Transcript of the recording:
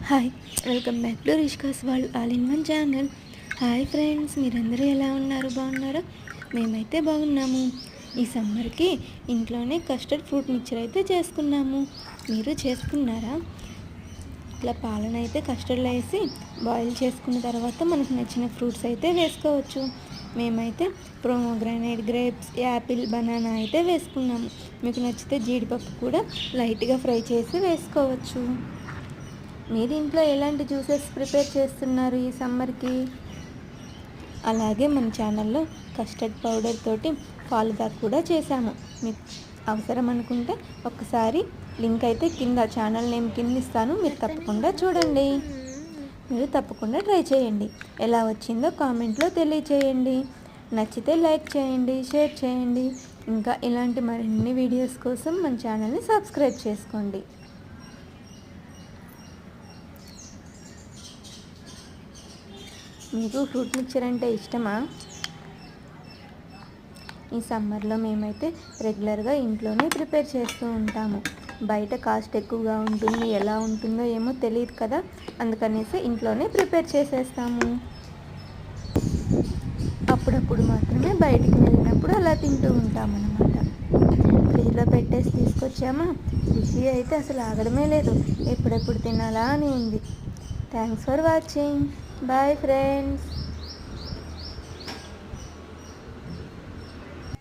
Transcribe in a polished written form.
Hi, welcome back to రిష్కాస్ వాళ్ళు all in one channel. Hi friends, మీరందరూ ఎలా ఉన్నారు? బాగున్నారా? మేమైతే బాగున్నాము. ఈ సమ్మర్కి ఇంట్లోనే కస్టర్డ్ ఫ్రూట్ మిక్చర్ అయితే చేసుకున్నాము. మీరు చేసుకున్నారా? ఇట్లా పాలను అయితే కస్టర్డ్లో వేసి బాయిల్ చేసుకున్న తర్వాత మనకు నచ్చిన ఫ్రూట్స్ అయితే వేసుకోవచ్చు. మేమైతే ప్రోమోగ్రానైట్, గ్రేప్స్, యాపిల్, బనానా అయితే వేసుకున్నాము. మీకు నచ్చితే జీడిపప్పు కూడా లైట్గా ఫ్రై చేసి వేసుకోవచ్చు. మీరు ఇంట్లో ఎలాంటి జ్యూసెస్ ప్రిపేర్ చేస్తున్నారు ఈ సమ్మర్కి? అలాగే మన ఛానల్లో కస్టర్డ్ పౌడర్ తోటి ఫాలుదా కూడా చేశాము. మీకు అవసరం అనుకుంటే ఒక్కసారి లింక్ అయితే కింద ఛానల్ నేమ్ కింద ఇస్తాను, మీరు తప్పకుండా చూడండి. మీరు తప్పకుండా ట్రై చేయండి. ఎలా వచ్చిందో కామెంట్లో తెలియచేయండి. నచ్చితే లైక్ చేయండి, షేర్ చేయండి. ఇంకా ఇలాంటి మరిన్ని వీడియోస్ కోసం మన ఛానల్ని సబ్స్క్రైబ్ చేసుకోండి. మీకు ఫ్రూట్ మిక్చర్ అంటే ఇష్టమా? ఈ సమ్మర్లో మేమైతే రెగ్యులర్గా ఇంట్లోనే ప్రిపేర్ చేస్తూ ఉంటాము. బయట కాస్ట్ ఎక్కువగా ఉంటుంది, ఎలా ఉంటుందో ఏమో తెలియదు కదా, అందుకనేసి ఇంట్లోనే ప్రిపేర్ చేసేస్తాము. అప్పుడప్పుడు మాత్రమే బయటికి వెళ్ళినప్పుడు అలా తింటూ ఉంటామన్నమాట. ఫ్రిడ్జ్లో పెట్టేసి తీసుకొచ్చామా, రుచి అయితే అసలు ఆగడమే లేదు. ఎప్పుడెప్పుడు తినాలా అని ఉంది. Thanks for watching. Bye friends.